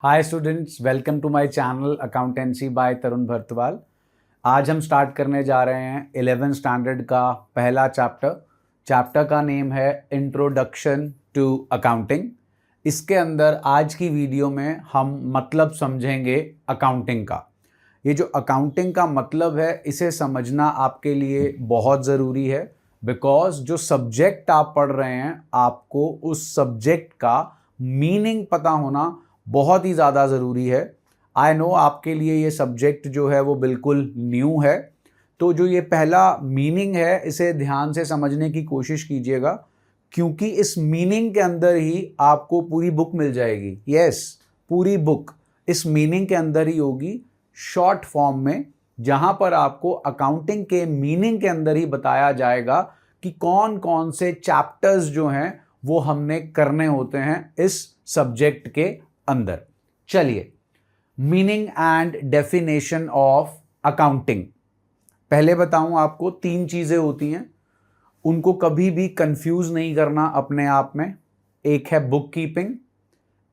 Hi students, welcome to my channel accountancy by Tarun Bharatwal. आज हम start करने जा रहे हैं 11th स्टैंडर्ड का पहला चैप्टर का नेम है इंट्रोडक्शन टू अकाउंटिंग। इसके अंदर आज की वीडियो में हम मतलब समझेंगे अकाउंटिंग का। ये जो अकाउंटिंग का मतलब है इसे समझना आपके लिए बहुत ज़रूरी है, बिकॉज जो सब्जेक्ट आप पढ़ रहे हैं आपको उस सब्जेक्ट का मीनिंग पता होना बहुत ही ज़्यादा ज़रूरी है। आई नो आपके लिए ये सब्जेक्ट जो है वो बिल्कुल न्यू है, तो जो ये पहला मीनिंग है इसे ध्यान से समझने की कोशिश कीजिएगा, क्योंकि इस मीनिंग के अंदर ही आपको पूरी बुक मिल जाएगी। यस, पूरी बुक इस मीनिंग के अंदर ही होगी, शॉर्ट फॉर्म में, जहां पर आपको अकाउंटिंग के मीनिंग के अंदर ही बताया जाएगा कि कौन कौन से चैप्टर्स जो हैं वो हमने करने होते हैं इस सब्जेक्ट के अंदर। चलिए, meaning and definition of accounting. पहले बताऊं आपको, 3 चीजें होती हैं, उनको कभी भी कंफ्यूज नहीं करना अपने आप में। एक है बुक कीपिंग,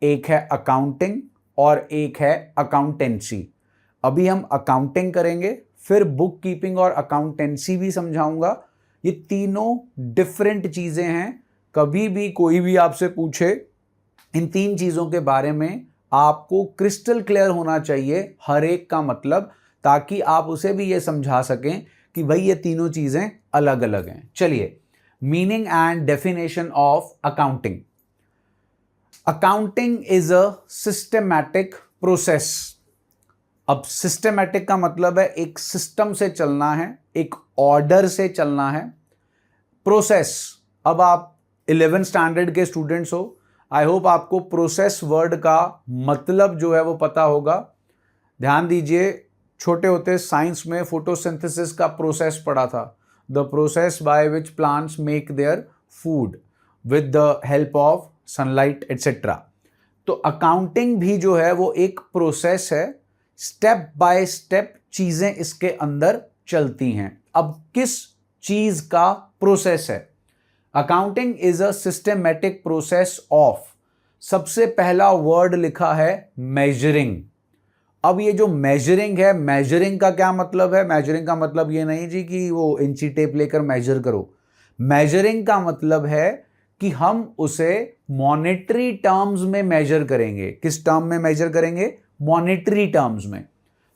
एक है अकाउंटिंग और एक है अकाउंटेंसी। अभी हम अकाउंटिंग करेंगे, फिर बुक कीपिंग और अकाउंटेंसी भी समझाऊंगा। ये तीनों डिफरेंट चीजें हैं। कभी भी कोई भी आपसे पूछे इन 3 चीजों के बारे में, आपको क्रिस्टल क्लियर होना चाहिए हर एक का मतलब, ताकि आप उसे भी ये समझा सकें कि भाई ये तीनों चीजें अलग अलग हैं। चलिए, meaning and definition of accounting. Accounting is a systematic process. अब सिस्टमैटिक का मतलब है एक सिस्टम से चलना है, एक ऑर्डर से चलना है। प्रोसेस, अब आप 11th स्टैंडर्ड के स्टूडेंट्स हो, आई होप आपको प्रोसेस वर्ड का मतलब जो है वो पता होगा। ध्यान दीजिए, छोटे होते साइंस में फोटोसिंथेसिस का प्रोसेस पढ़ा था, the process by which plants make their food with the help of sunlight etcetera. तो अकाउंटिंग भी जो है वो एक प्रोसेस है, स्टेप बाय स्टेप चीजें इसके अंदर चलती हैं। अब किस चीज का प्रोसेस है? Accounting is a systematic process of, सबसे पहला वर्ड लिखा है मेजरिंग। अब ये जो मेजरिंग है, मेजरिंग का क्या मतलब है? मेजरिंग का मतलब ये नहीं जी कि वो इंची टेप लेकर मेजर करो। मेजरिंग का मतलब है कि हम उसे मॉनेटरी टर्म्स में मेजर करेंगे। किस टर्म में मेजर करेंगे? मॉनेटरी टर्म्स में।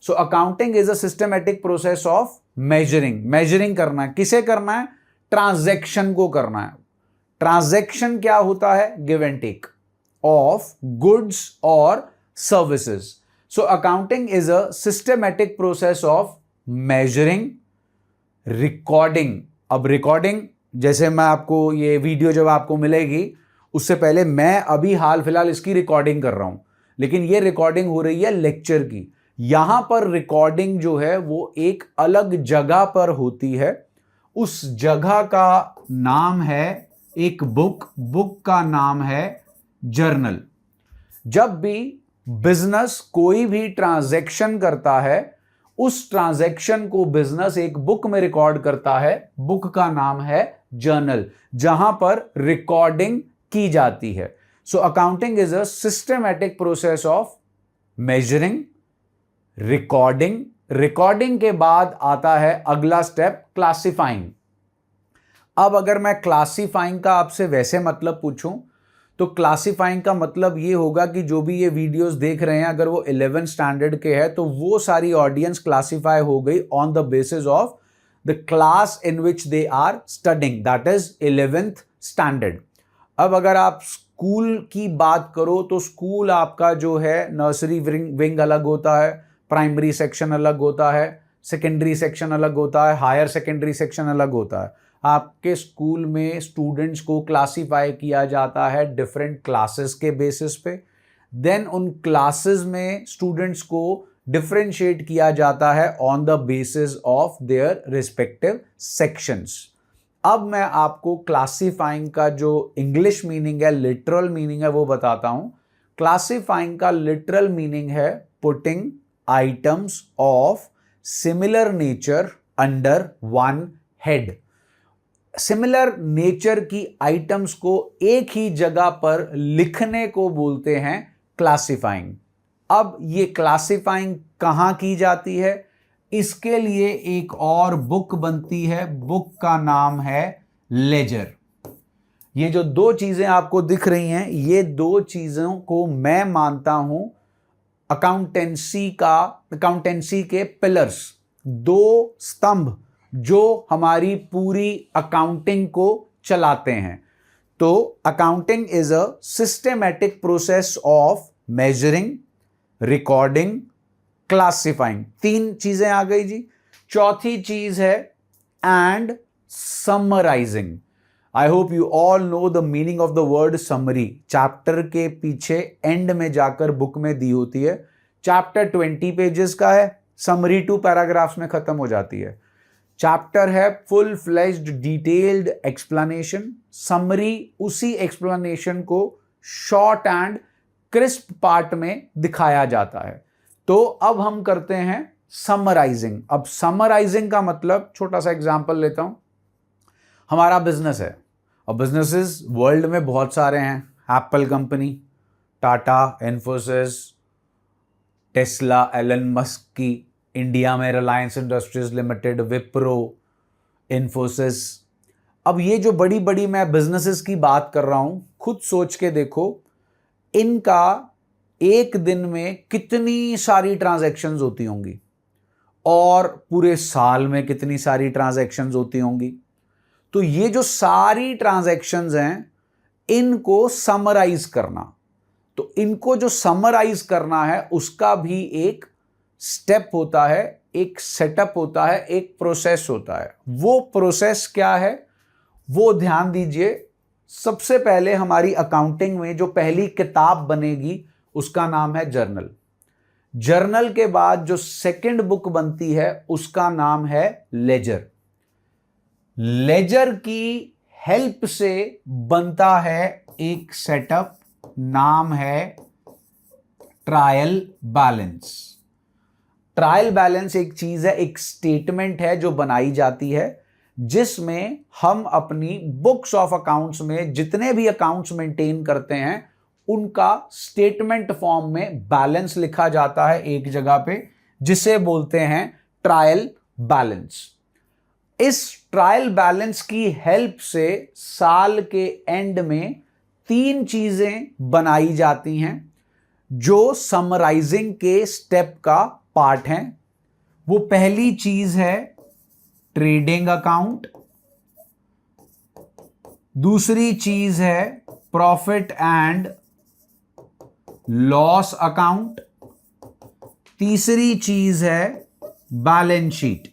सो accounting is a systematic process of measuring. Measuring करना है, किसे करना है? ट्रांजैक्शन को करना है। ट्रांजैक्शन क्या होता है? Give and take of goods और services. So accounting is a systematic process of measuring, recording. अब रिकॉर्डिंग, जैसे मैं आपको ये वीडियो जब आपको मिलेगी उससे पहले मैं अभी हाल फिलहाल इसकी रिकॉर्डिंग कर रहा हूं, लेकिन ये रिकॉर्डिंग हो रही है लेक्चर की। यहां पर रिकॉर्डिंग जो है वो एक अलग जगह पर होती है। उस जगह का नाम है एक बुक का नाम है जर्नल। जब भी बिजनेस कोई भी ट्रांजैक्शन करता है, उस ट्रांजैक्शन को बिजनेस एक बुक में रिकॉर्ड करता है। बुक का नाम है जर्नल, जहां पर रिकॉर्डिंग की जाती है। सो accounting is a systematic process of measuring, recording. Recording के बाद आता है अगला स्टेप, क्लासिफाइंग। अब अगर मैं क्लासिफाइंग का आपसे वैसे मतलब पूछूं तो क्लासिफाइंग का मतलब ये होगा कि जो भी ये वीडियोस देख रहे हैं, अगर वो 11th स्टैंडर्ड के हैं तो वो सारी ऑडियंस क्लासिफाई हो गई on the basis of the class in which they are studying, that is 11th standard. अब अगर आप स्कूल की बात करो तो स्कूल आपका जो है नर्सरी विंग अलग होता है, प्राइमरी सेक्शन अलग होता है, सेकेंडरी सेक्शन अलग होता है, हायर सेकेंडरी सेक्शन अलग होता है। आपके स्कूल में स्टूडेंट्स को क्लासिफाई किया जाता है डिफरेंट क्लासेस के बेसिस पे। देन उन क्लासेस में स्टूडेंट्स को डिफरेंशिएट किया जाता है on the basis of their respective sections. अब मैं आपको क्लासिफाइंग का जो इंग्लिश मीनिंग है, लिटरल मीनिंग है, वो बताता हूं। क्लासिफाइंग का लिटरल मीनिंग है putting items of similar nature under one head. Similar nature की आइटम्स को एक ही जगह पर लिखने को बोलते हैं क्लासिफाइंग। अब ये क्लासिफाइंग कहां की जाती है, इसके लिए एक और बुक बनती है, बुक का नाम है लेजर। ये जो दो चीजें आपको दिख रही हैं, ये दो चीजों को मैं मानता हूं अकाउंटेंसी के पिलर्स, दो स्तंभ जो हमारी पूरी अकाउंटिंग को चलाते हैं। तो accounting is a systematic process of measuring, recording, classifying. तीन चीजें आ गई जी। चौथी चीज है and summarizing. I hope you all know the meaning of the word summary. Chapter के पीछे एंड में जाकर बुक में दी होती है। चैप्टर 20 पेजेस का है, समरी 2 पैराग्राफ्स में खत्म हो जाती है। चैप्टर है full fledged detailed explanation, summary उसी एक्सप्लेनेशन को शॉर्ट एंड क्रिस्प पार्ट में दिखाया जाता है। तो अब हम करते हैं समराइजिंग। अब समराइजिंग का मतलब, छोटा सा एग्जांपल लेता हूं। हमारा बिजनेस है, और बिजनेसेस वर्ल्ड में बहुत सारे हैं। Apple company, Tata, Infosys, Tesla, Elon Musk की, इंडिया में रिलायंस इंडस्ट्रीज लिमिटेड, विप्रो, इन्फोसिस। अब ये जो बड़ी बड़ी मैं बिजनेसेस की बात कर रहा हूं, खुद सोच के देखो इनका एक दिन में कितनी सारी ट्रांजैक्शंस होती होंगी, और पूरे साल में कितनी सारी ट्रांजैक्शंस होती होंगी। तो ये जो सारी ट्रांजैक्शंस हैं, इनको समराइज करना, तो इनको जो समराइज करना है उसका भी एक स्टेप होता है, एक सेटअप होता है, एक प्रोसेस होता है। वो प्रोसेस क्या है, वो ध्यान दीजिए। सबसे पहले हमारी अकाउंटिंग में जो पहली किताब बनेगी उसका नाम है जर्नल। जर्नल के बाद जो सेकंड बुक बनती है उसका नाम है लेजर। लेजर की हेल्प से बनता है एक सेटअप, नाम है ट्रायल बैलेंस। ट्रायल बैलेंस एक चीज है, एक स्टेटमेंट है जो बनाई जाती है, जिसमें हम अपनी बुक्स ऑफ अकाउंट्स में जितने भी अकाउंट्स मेंटेन करते हैं उनका स्टेटमेंट फॉर्म में बैलेंस लिखा जाता है एक जगह पे, जिसे बोलते हैं ट्रायल बैलेंस। इस ट्रायल बैलेंस की हेल्प से साल के एंड में तीन चीजें बनाई जाती हैं जो समराइजिंग के स्टेप का पार्ट हैं। वो पहली चीज है ट्रेडिंग अकाउंट, दूसरी चीज है प्रॉफिट एंड लॉस अकाउंट, तीसरी चीज है बैलेंस शीट।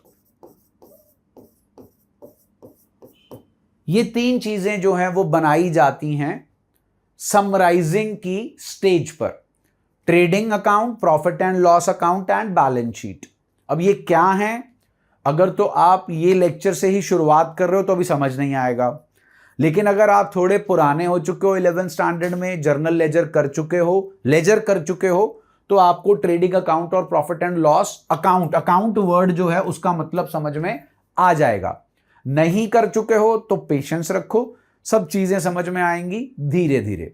ये तीन चीजें जो हैं वो बनाई जाती हैं समराइजिंग की स्टेज पर। Trading account, profit and loss account and balance sheet. अब ये क्या है, अगर तो आप ये लेक्चर से ही शुरुआत कर रहे हो तो अभी समझ नहीं आएगा, लेकिन अगर आप थोड़े पुराने हो चुके हो, 11th स्टैंडर्ड में जर्नल लेजर कर चुके हो, तो आपको ट्रेडिंग अकाउंट और profit and loss account word जो है उसका मतलब समझ में आ जाएगा। नहीं कर चुके हो तो पेशेंस रखो, सब चीजें समझ में आएंगी धीरे धीरे।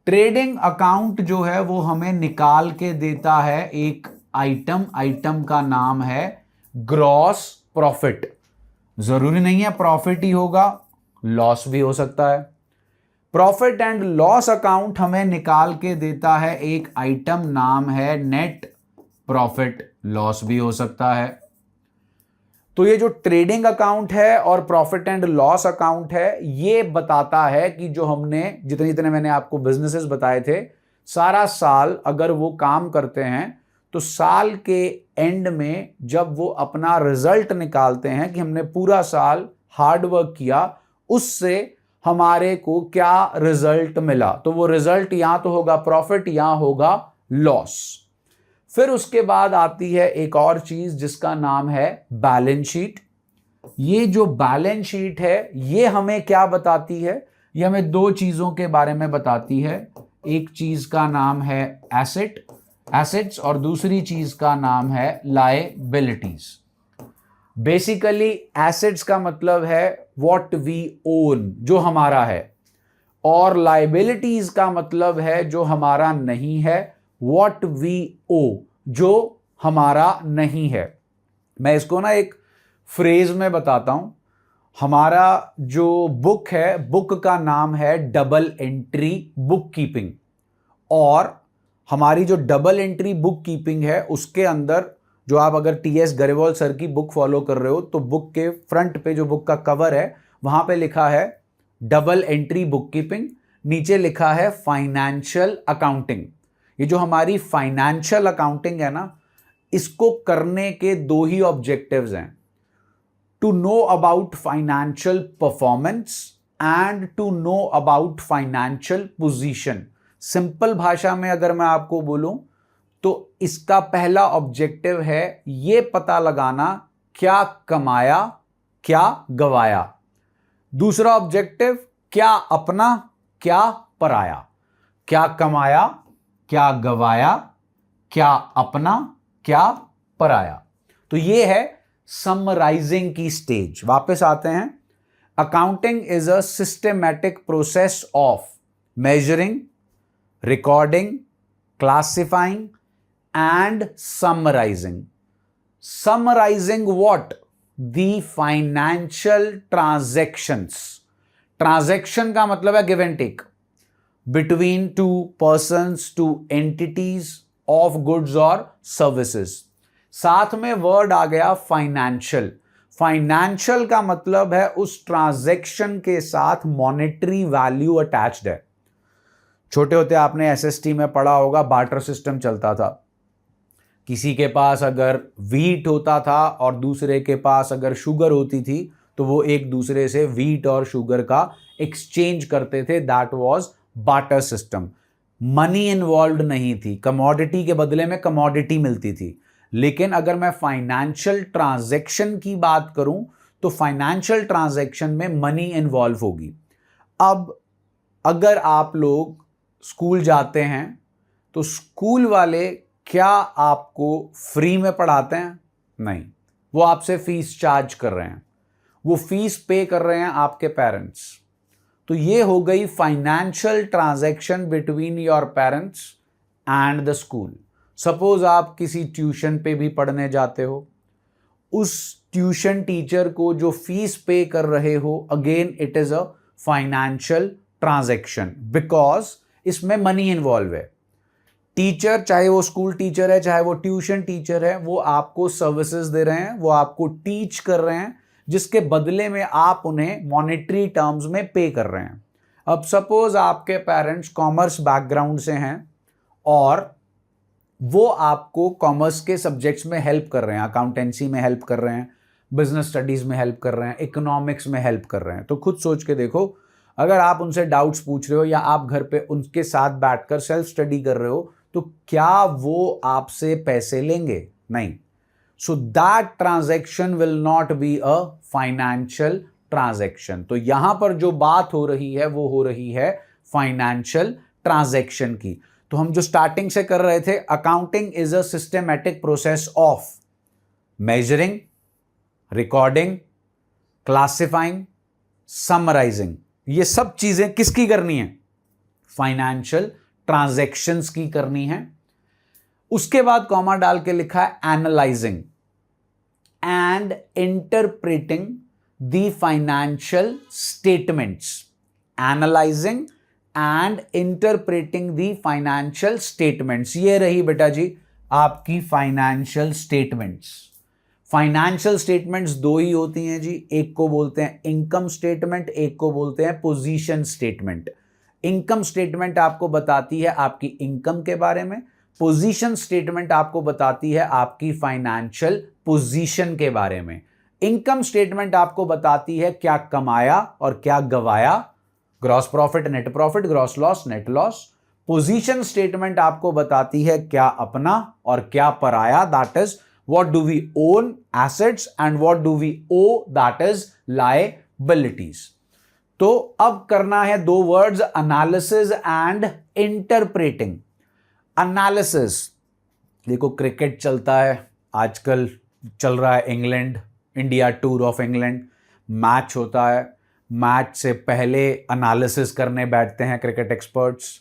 ट्रेडिंग अकाउंट जो है वो हमें निकाल के देता है एक आइटम का नाम है ग्रॉस प्रॉफिट। जरूरी नहीं है प्रॉफिट ही होगा, लॉस भी हो सकता है। प्रॉफिट एंड लॉस अकाउंट हमें निकाल के देता है एक आइटम नाम है नेट प्रॉफिट, लॉस भी हो सकता है। तो ये जो ट्रेडिंग अकाउंट है और प्रॉफिट एंड लॉस अकाउंट है, ये बताता है कि जो हमने जितने मैंने आपको बिजनेसेस बताए थे, सारा साल अगर वो काम करते हैं तो साल के एंड में जब वो अपना रिजल्ट निकालते हैं कि हमने पूरा साल हार्डवर्क किया, उससे हमारे को क्या रिजल्ट मिला, तो वो रिजल्ट या तो होगा प्रॉफिट या होगा लॉस। फिर उसके बाद आती है एक और चीज जिसका नाम है बैलेंस शीट। ये जो बैलेंस शीट है ये हमें क्या बताती है, ये हमें दो चीजों के बारे में बताती है। एक चीज का नाम है एसेट्स और दूसरी चीज का नाम है लायबिलिटीज। बेसिकली एसेट्स का मतलब है व्हाट वी ओन, जो हमारा है, और लायबिलिटीज का मतलब है जो हमारा नहीं है what we owe, जो हमारा नहीं है। मैं इसको ना एक फ्रेज में बताता हूं। हमारा जो बुक है, बुक का नाम है डबल एंट्री बुक कीपिंग, और हमारी जो डबल एंट्री बुक कीपिंग है उसके अंदर जो आप अगर टीएस गरेवाल सर की बुक फॉलो कर रहे हो तो बुक के फ्रंट पे जो बुक का कवर है वहां पे लिखा है डबल एंट्री बुक कीपिंग, नीचे लिखा है फाइनेंशियल अकाउंटिंग। ये जो हमारी फाइनेंशियल अकाउंटिंग है ना, इसको करने के दो ही ऑब्जेक्टिव्स हैं, to know about financial performance and to know about financial position. Simple भाषा में अगर मैं आपको बोलूं तो इसका पहला ऑब्जेक्टिव है ये पता लगाना क्या कमाया क्या गवाया। दूसरा ऑब्जेक्टिव क्या अपना क्या पराया। क्या कमाया क्या गवाया, क्या अपना क्या पराया। तो ये है समराइजिंग की स्टेज। वापस आते हैं। Accounting is a systematic process of measuring, recording, classifying and summarizing. Summarizing what? The financial transactions. Transaction का मतलब है give and take between two persons, two entities of goods or services. साथ में word आ गया financial. Financial का मतलब है उस ट्रांजैक्शन के साथ मॉनेटरी वैल्यू अटैच्ड है। छोटे होते आपने एसएसटी में पढ़ा होगा, बार्टर सिस्टम चलता था। किसी के पास अगर वीट होता था और दूसरे के पास अगर शुगर होती थी तो वो एक दूसरे से वीट और शुगर का एक्सचेंज करते थे। That was barter system. Money involve नहीं थी, कमोडिटी के बदले में कमोडिटी मिलती थी। लेकिन अगर मैं फाइनेंशियल ट्रांजैक्शन की बात करूं तो फाइनेंशियल ट्रांजैक्शन में मनी इन्वॉल्व होगी। अब अगर आप लोग स्कूल जाते हैं तो स्कूल वाले क्या आपको फ्री में पढ़ाते हैं? नहीं, वो आपसे फीस चार्ज कर रहे हैं, वो फीस पे कर रहे हैं आपके पेरेंट्स। तो ये हो गई financial transaction between your parents and the school. Suppose आप किसी ट्यूशन पे भी पढ़ने जाते हो, उस ट्यूशन टीचर को जो फीस पे कर रहे हो, again it is a financial transaction because इसमें मनी इन्वॉल्व है। टीचर, चाहे वो स्कूल टीचर है चाहे वो ट्यूशन टीचर है, वो आपको सर्विसेज दे रहे हैं, वो आपको टीच कर रहे हैं, जिसके बदले में आप उन्हें मॉनेटरी टर्म्स में पे कर रहे हैं। अब सपोज आपके पेरेंट्स कॉमर्स बैकग्राउंड से हैं और वो आपको कॉमर्स के सब्जेक्ट्स में हेल्प कर रहे हैं, अकाउंटेंसी में हेल्प कर रहे हैं, बिजनेस स्टडीज में हेल्प कर रहे हैं, इकोनॉमिक्स में हेल्प कर रहे हैं। तो खुद सोच के देखो, अगर आप उनसे डाउट्स पूछ रहे हो या आप घर पे उनके साथ बैठकर सेल्फ स्टडी कर रहे हो तो क्या वो आपसे पैसे लेंगे? नहीं। So that transaction will not be a financial transaction. तो यहां पर जो बात हो रही है वो हो रही है फाइनेंशियल ट्रांजैक्शन की। तो हम जो स्टार्टिंग से कर रहे थे, accounting is a systematic process of measuring, recording, classifying, summarizing. ये सब चीजें किसकी करनी है? फाइनेंशियल ट्रांजैक्शंस की करनी है। उसके बाद कॉमा डाल के लिखा है analysing and interpreting the financial statements. Analysing and interpreting the financial statements, ये रही बेटा जी आपकी फाइनेंशियल स्टेटमेंट्स। फाइनेंशियल स्टेटमेंट्स दो ही होती हैं जी, एक को बोलते हैं इनकम स्टेटमेंट, एक को बोलते हैं पोजीशन स्टेटमेंट। इनकम स्टेटमेंट आपको बताती है आपकी इनकम के बारे में, पोजीशन स्टेटमेंट आपको बताती है आपकी फाइनेंशियल पोजीशन के बारे में। इनकम स्टेटमेंट आपको बताती है क्या कमाया और क्या गवाया, gross profit, net profit, gross loss, net loss. Position statement आपको बताती है क्या अपना और क्या पराया, that is what do we own assets and what do we owe, that is liabilities। तो अब करना है दो words, analysis and interpreting. Analysis, देखो क्रिकेट चलता है आजकल, चल रहा है England India tour of England, match होता है, मैच से पहले एनालिसिस करने बैठते हैं क्रिकेट एक्सपर्ट्स।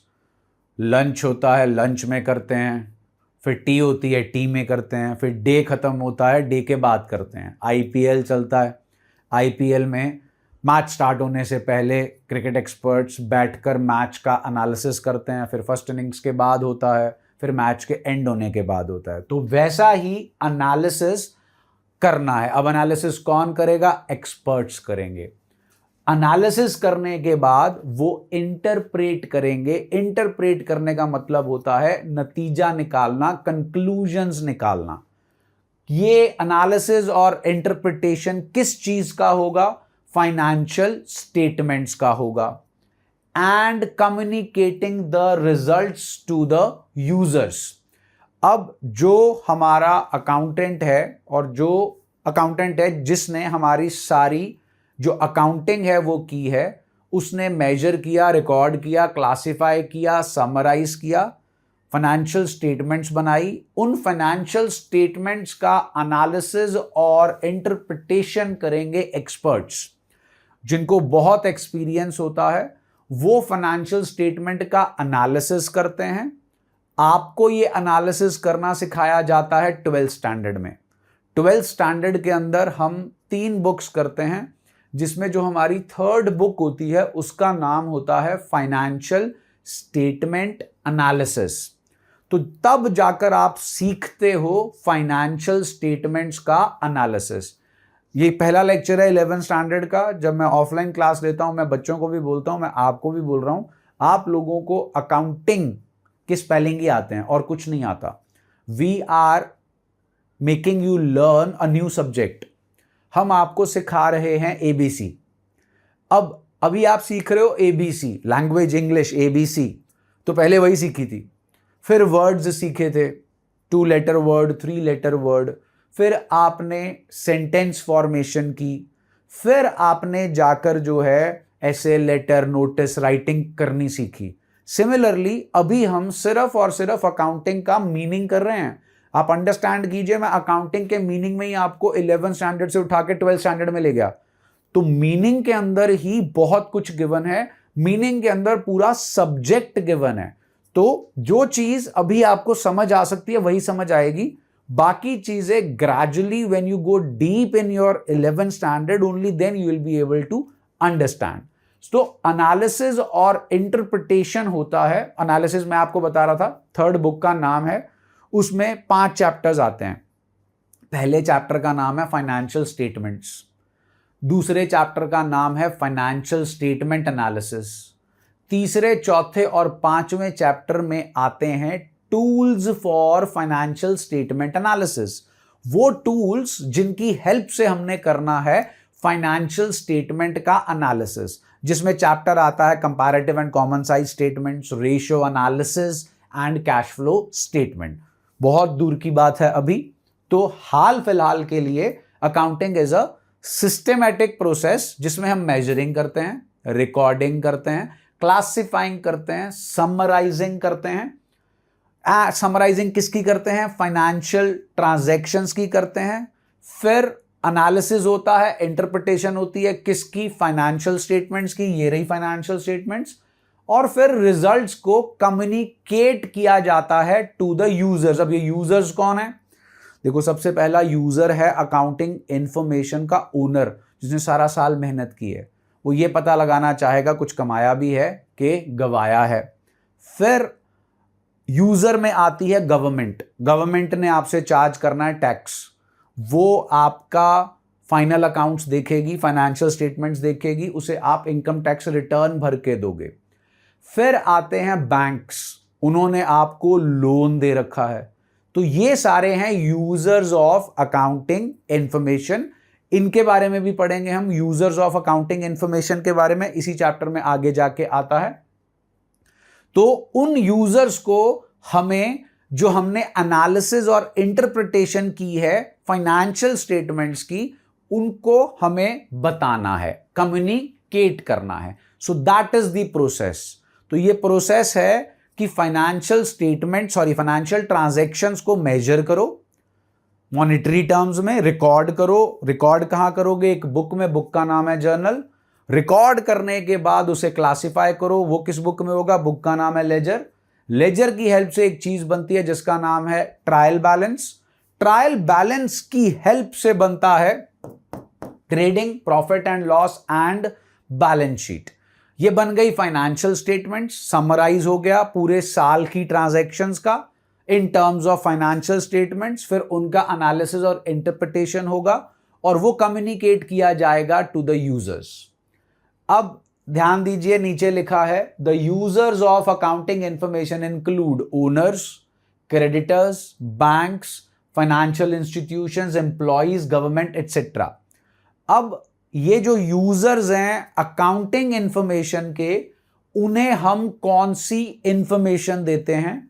लंच होता है, लंच में करते हैं, फिर टी होती है, टी में करते हैं, फिर डे खत्म होता है, डे के बाद करते हैं। आईपीएल चलता है, आईपीएल में मैच स्टार्ट होने से पहले क्रिकेट एक्सपर्ट्स बैठकर मैच का एनालिसिस करते हैं, फिर फर्स्ट इनिंग्स के बाद होता है, फिर मैच के एंड होने के बाद होता है। तो वैसा ही एनालिसिस करना है। अब एनालिसिस कौन करेगा? एक्सपर्ट्स करेंगे। एनालिसिस करने के बाद वो इंटरप्रेट करेंगे। इंटरप्रेट करने का मतलब होता है नतीजा निकालना, कंक्लूजन्स निकालना। ये एनालिसिस और इंटरप्रिटेशन किस चीज का होगा? फाइनेंशियल स्टेटमेंट्स का होगा। And communicating the results to the users. अब जो हमारा अकाउंटेंट है, और जो अकाउंटेंट है जिसने हमारी सारी जो अकाउंटिंग है वो की है, उसने मेजर किया, रिकॉर्ड किया, क्लासिफाई किया, समराइज किया, फाइनेंशियल स्टेटमेंट्स बनाई। उन फाइनेंशियल स्टेटमेंट्स का एनालिसिस और इंटरप्रिटेशन करेंगे एक्सपर्ट्स, जिनको बहुत एक्सपीरियंस होता है। वो फाइनेंशियल स्टेटमेंट का एनालिसिस करते हैं। आपको ये एनालिसिस करना सिखाया जाता है 12th स्टैंडर्ड में। 12th स्टैंडर्ड के अंदर हम 3 बुक्स करते हैं, जिसमें जो हमारी 3rd बुक होती है उसका नाम होता है फाइनेंशियल स्टेटमेंट एनालिसिस। तो तब जाकर आप सीखते हो फाइनेंशियल स्टेटमेंट्स का एनालिसिस। ये पहला लेक्चर है 11th स्टैंडर्ड का। जब मैं ऑफलाइन क्लास लेता हूं, मैं बच्चों को भी बोलता हूं, मैं आपको भी बोल रहा हूं, आप लोगों को अकाउंटिंग के स्पेलिंग ही आते हैं और कुछ नहीं आता। We are making you learn a new subject. हम आपको सिखा रहे हैं एबीसी। अब अभी आप सीख रहे हो एबीसी, लैंग्वेज इंग्लिश एबीसी, तो पहले वही सीखी थी। फिर वर्ड्स सीखे थे, 2 लेटर वर्ड, 3 लेटर वर्ड। फिर आपने सेंटेंस फॉर्मेशन की। फिर आपने जाकर जो है ऐसे लेटर, नोटिस राइटिंग करनी सीखी। सिमिलरली अभी हम सिर्फ और सिर्फ अकाउंटिंग का मीनिंग कर रहे हैं। आप अंडरस्टैंड कीजिए, मैं अकाउंटिंग के मीनिंग में ही आपको 11th स्टैंडर्ड से उठा के 12th स्टैंडर्ड में ले गया। तो मीनिंग के अंदर ही बहुत कुछ गिवन है, मीनिंग के अंदर पूरा सब्जेक्ट गिवन है। तो जो चीज अभी आपको समझ आ सकती है वही समझ आएगी। बाकी चीजें gradually when you go deep in your 11th standard, only then you will be able to understand. तो एनालिसिस और इंटरप्रिटेशन होता है। एनालिसिस मैं आपको बता रहा था, 3rd बुक का नाम है, उसमें 5 चैप्टर्स आते हैं। पहले चैप्टर का नाम है फाइनेंशियल स्टेटमेंट्स, दूसरे चैप्टर का नाम है फाइनेंशियल स्टेटमेंट एनालिसिस, तीसरे, चौथे और 5वें चैप्टर में आते हैं tools for financial statement analysis. वो टूल्स जिनकी हेल्प से हमने करना है फाइनेंशियल स्टेटमेंट का एनालिसिस, जिसमें चैप्टर आता है comparative and common size statements, ratio analysis and cash flow statement. बहुत दूर की बात है अभी। तो हाल फिलहाल के लिए accounting is a systematic process, जिसमें हम मेजरिंग करते हैं, रिकॉर्डिंग करते हैं, क्लासिफाइंग करते हैं, समराइजिंग करते हैं। समराइजिंग किसकी करते हैं? फाइनेंशियल ट्रांजैक्शंस की करते हैं। फिर एनालिसिस होता है, इंटरप्रिटेशन होती है किसकी? फाइनेंशियल स्टेटमेंट्स की। ये रही फाइनेंशियल स्टेटमेंट्स। और फिर रिजल्ट्स को कम्युनिकेट किया जाता है टू द यूजर्स। अब ये यूजर्स कौन है? देखो, सबसे पहला यूजर है अकाउंटिंग इंफॉर्मेशन का ओनर, जिसने सारा साल मेहनत की है। वो ये पता लगाना चाहेगा कुछ कमाया भी है कि गवाया है। फिर यूजर में आती है गवर्नमेंट। गवर्नमेंट ने आपसे चार्ज करना है टैक्स। वो आपका फाइनल अकाउंट्स देखेगी, फाइनेंशियल स्टेटमेंट्स देखेगी, उसे आप इनकम टैक्स रिटर्न भर के दोगे। फिर आते हैं बैंक्स, उन्होंने आपको लोन दे रखा है। तो ये सारे हैं यूजर्स ऑफ अकाउंटिंग इंफॉर्मेशन। इनके बारे में भी पढ़ेंगे हम, यूजर्स ऑफ अकाउंटिंग इंफॉर्मेशन के बारे में इसी चैप्टर में आगे जाके आता है। तो उन यूजर्स को हमें, जो हमने एनालिसिस और इंटरप्रिटेशन की है फाइनेंशियल स्टेटमेंट्स की, उनको हमें बताना है, कम्युनिकेट करना है। So that is the process. तो ये प्रोसेस है कि फाइनेंशियल ट्रांजैक्शंस को मेजर करो, मॉनेटरी टर्म्स में रिकॉर्ड करो। रिकॉर्ड कहां करोगे? एक बुक में, बुक का नाम है जर्नल। रिकॉर्ड करने के बाद उसे क्लासिफाई करो। वो किस बुक में होगा? बुक का नाम है लेजर। लेजर की हेल्प से एक चीज बनती है जिसका नाम है ट्रायल बैलेंस। ट्रायल बैलेंस की हेल्प से बनता है trading profit and loss and balance sheet. ये बन गई फाइनेंशियल स्टेटमेंट, समराइज हो गया पूरे साल की ट्रांजैक्शंस का in terms of financial statements. फिर उनका एनालिसिस और इंटरप्रिटेशन होगा और वो कम्युनिकेट किया जाएगा टू द यूजर्स। अब ध्यान दीजिए, नीचे लिखा है the users of accounting information include owners, creditors, banks, financial institutions, employees, government etcetera. अब ये जो यूजर्स हैं अकाउंटिंग इंफॉर्मेशन के, उन्हें हम कौन सी इंफॉर्मेशन देते हैं?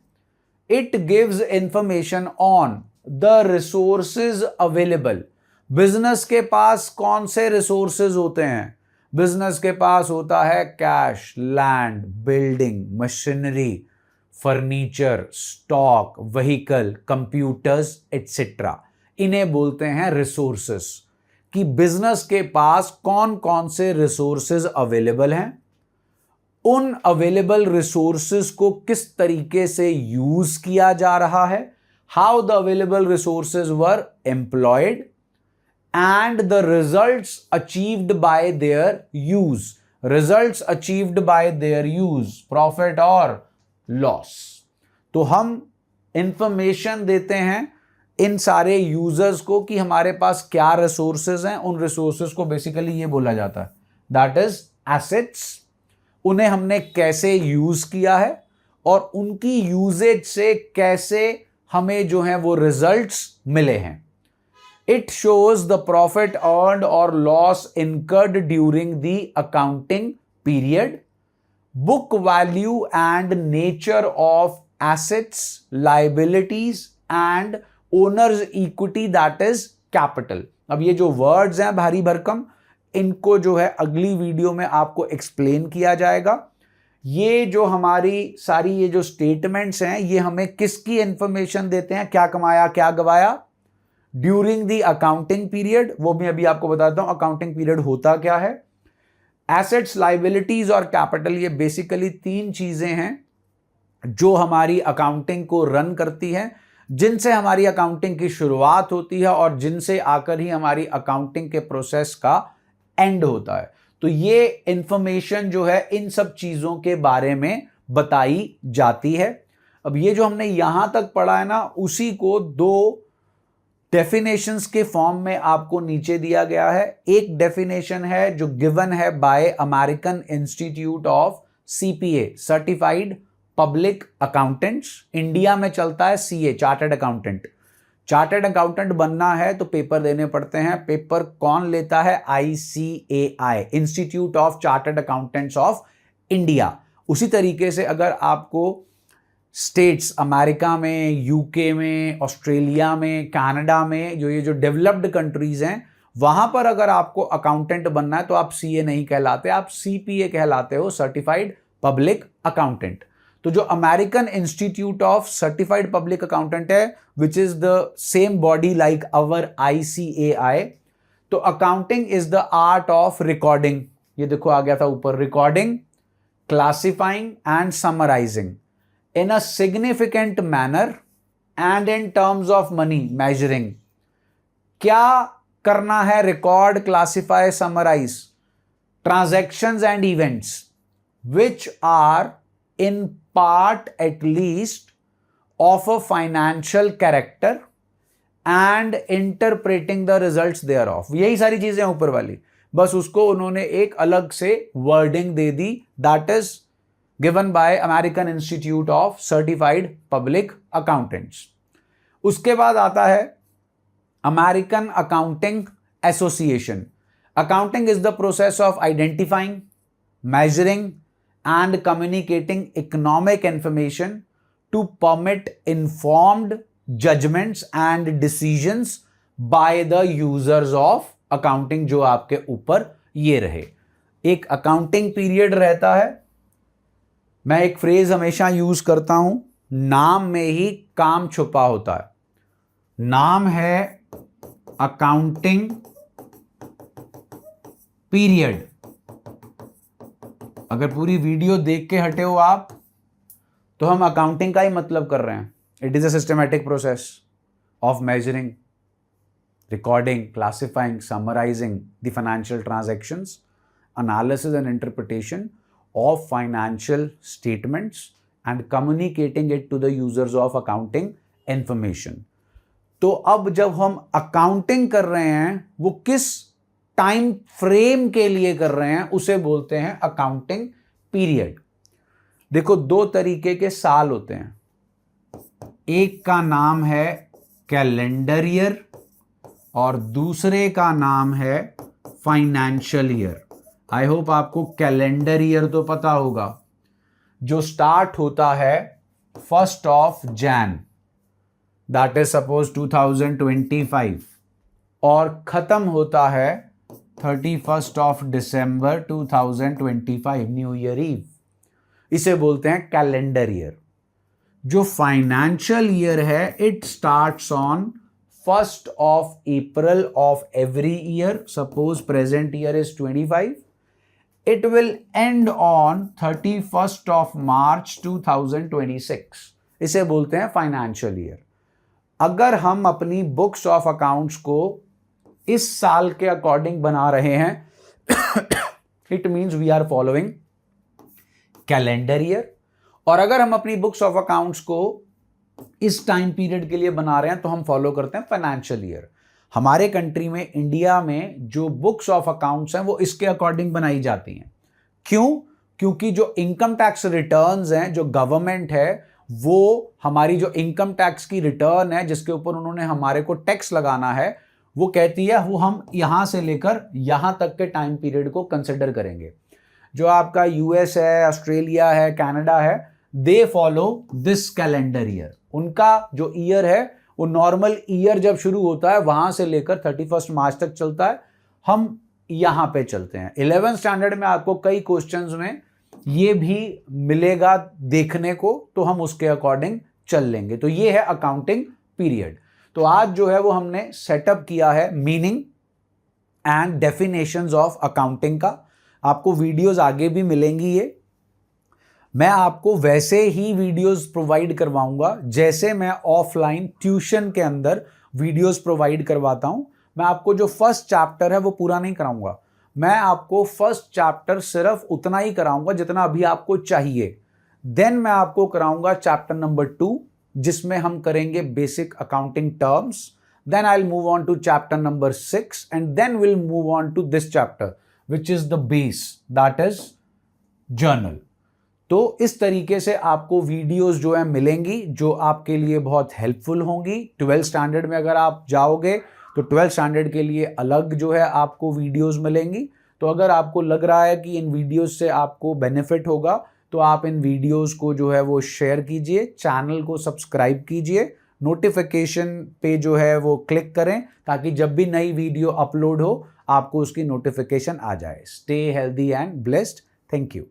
It gives information on the resources available. Business के पास कौन से रिसोर्सेज होते हैं? बिजनेस के पास होता है cash, land, building, machinery, furniture, stock, vehicle, computers etcetera. इन्हें बोलते हैं रिसोर्सेस। कि बिजनेस के पास कौन कौन से रिसोर्सेज अवेलेबल हैं, उन अवेलेबल रिसोर्सेज को किस तरीके से यूज किया जा रहा है, how the available resources were employed and the results achieved by there use. Results achieved by there use, profit और लॉस। तो हम इंफॉर्मेशन देते हैं इन सारे यूजर्स को कि हमारे पास क्या रिसोर्सेज हैं। उन रिसोर्सेज को बेसिकली ये बोला जाता है दैट इज एसेट्स। उन्हें हमने कैसे यूज किया है और उनकी यूजेज से कैसे हमें जो है वो रिजल्ट्स मिले हैं। It shows the profit earned और loss incurred during the accounting period, book value and nature of assets, liabilities and owners equity that is capital. अब ये जो वर्ड्स हैं भारी भरकम, इनको जो है अगली वीडियो में आपको एक्सप्लेन किया जाएगा। ये जो हमारी सारी ये जो स्टेटमेंट्स हैं ये हमें किसकी इंफॉर्मेशन देते हैं, क्या कमाया क्या गवाया ड्यूरिंग द अकाउंटिंग पीरियड। वो भी अभी आपको बताता हूं अकाउंटिंग पीरियड होता क्या है। एसेट्स, लाइबिलिटीज और कैपिटल, ये बेसिकली तीन चीजें हैं जो हमारी अकाउंटिंग को रन करती हैं, जिनसे हमारी अकाउंटिंग की शुरुआत होती है और जिनसे आकर ही हमारी अकाउंटिंग के प्रोसेस का एंड होता है। तो ये इंफॉर्मेशन जो है इन सब चीजों के बारे में बताई जाती है। अब ये जो हमने यहां तक पढ़ा है ना, उसी को दो डेफिनेशंस के फॉर्म में आपको नीचे दिया गया है। एक डेफिनेशन है जो गिवन है bye American institute of CPA, certified public accountants. India में चलता है CA, chartered accountant. Chartered accountant बनना है तो पेपर देने पड़ते हैं। पेपर कौन लेता है? ICAI, institute of chartered accountants of India. उसी तरीके से अगर आपको स्टेट्स अमेरिका में, यूके में, ऑस्ट्रेलिया में, कनाडा में, जो ये जो डेवलप्ड कंट्रीज हैं, वहां पर अगर आपको अकाउंटेंट बनना है तो आप सीए नहीं कहलाते, आप CPA कहलाते हो, सर्टिफाइड पब्लिक अकाउंटेंट। तो जो American institute of certified public accountant है, which is the same body like our ICAI। तो accounting is the art of recording, ये देखो आ गया था ऊपर, recording, classifying and summarising in a significant manner and in terms of money measuring। क्या करना है? Record, classify, summarize transactions and events which are in part at least of a financial character and interpreting the results thereof। यही सारी चीजें ऊपर वाली, बस उसको उन्होंने एक अलग से wording they the, that is given by American institute of certified public accountants. उसके बाद आता है American accounting association. Accounting is the process of identifying, measuring and communicating economic information to permit informed judgments and decisions by the users of accounting। जो आपके ऊपर ये रहे, एक अकाउंटिंग पीरियड रहता है। मैं एक फ्रेज हमेशा यूज करता हूं, नाम में ही काम छुपा होता है। नाम है अकाउंटिंग पीरियड। अगर पूरी वीडियो देख के हटे हो आप तो हम अकाउंटिंग का ही मतलब कर रहे हैं। It is a systematic process of measuring, recording, classifying, summarizing the financial transactions, analysis and interpretation of financial statements, and communicating it to the users of accounting information. तो अब जब हम अकाउंटिंग कर रहे हैं वो किस टाइम फ्रेम के लिए कर रहे हैं उसे बोलते हैं अकाउंटिंग पीरियड। देखो, दो तरीके के साल होते हैं, एक का नाम है कैलेंडर ईयर और दूसरे का नाम है फाइनेंशियल ईयर। आई होप आपको कैलेंडर ईयर तो पता होगा, जो स्टार्ट होता है 1 Jan, दैट इज सपोज 2025, और खत्म होता है 31 December 2025, न्यू ईयर ईव। इसे बोलते हैं कैलेंडर ईयर। जो फाइनेंशियल ईयर है, it starts on 1 April of every year. Suppose present year is 25. It will end on 31 March 2026. इसे बोलते हैं फाइनेंशियल ईयर। अगर हम अपनी बुक्स ऑफ अकाउंट्स को इस साल के अकॉर्डिंग बना रहे हैं, it means we are following calendar year. और अगर हम अपनी बुक्स ऑफ अकाउंट्स को इस टाइम पीरियड के लिए बना रहे हैं तो हम फॉलो करते हैं फाइनेंशियल ईयर। हमारे कंट्री में, इंडिया में, जो बुक्स ऑफ अकाउंट्स हैं वो इसके अकॉर्डिंग बनाई जाती हैं। क्यों? क्योंकि जो इनकम टैक्स रिटर्न्स हैं, जो गवर्नमेंट है, वो हमारी जो इनकम टैक्स की रिटर्न है जिसके ऊपर उन्होंने हमारे को टैक्स लगाना है, वो कहती है वो हम यहां से लेकर यहां तक के टाइम पीरियड को कंसिडर करेंगे। जो आपका यूएस है, ऑस्ट्रेलिया है, कनाडा है, they follow this calendar year. उनका जो ईयर है वो नॉर्मल ईयर जब शुरू होता है वहां से लेकर 31 मार्च तक चलता है। हम यहां पे चलते हैं। 11th स्टैंडर्ड में आपको कई क्वेश्चंस में ये भी मिलेगा देखने को, तो हम उसके अकॉर्डिंग चल लेंगे। तो ये है अकाउंटिंग पीरियड। तो आज जो है वो हमने सेटअप किया है meaning and definitions of accounting का। आपको वीडियोस आगे भी मिलेंगी। ये मैं आपको वैसे ही वीडियोस प्रोवाइड करवाऊंगा जैसे मैं ऑफलाइन ट्यूशन के अंदर वीडियोस प्रोवाइड करवाता हूं। मैं आपको जो फर्स्ट चैप्टर है वो पूरा नहीं कराऊंगा। मैं आपको फर्स्ट चैप्टर सिर्फ उतना ही कराऊंगा जितना अभी आपको चाहिए। देन मैं आपको कराऊंगा चैप्टर नंबर 2, जिसमें हम करेंगे basic accounting terms. Then I will move on to chapter number 6 and then will move on to this chapter which is the base, that is journal. तो इस तरीके से आपको वीडियोस जो है मिलेंगी जो आपके लिए बहुत हेल्पफुल होंगी। 12th स्टैंडर्ड में अगर आप जाओगे तो 12th स्टैंडर्ड के लिए अलग जो है आपको वीडियोस मिलेंगी। तो अगर आपको लग रहा है कि इन वीडियोस से आपको बेनिफिट होगा तो आप इन वीडियोस को जो है वो शेयर कीजिए, चैनल को सब्सक्राइब कीजिए, नोटिफिकेशन पे जो है वो क्लिक करें ताकि जब भी नई वीडियो अपलोड हो आपको उसकी नोटिफिकेशन आ जाए। Stay healthy and blessed. Thank you.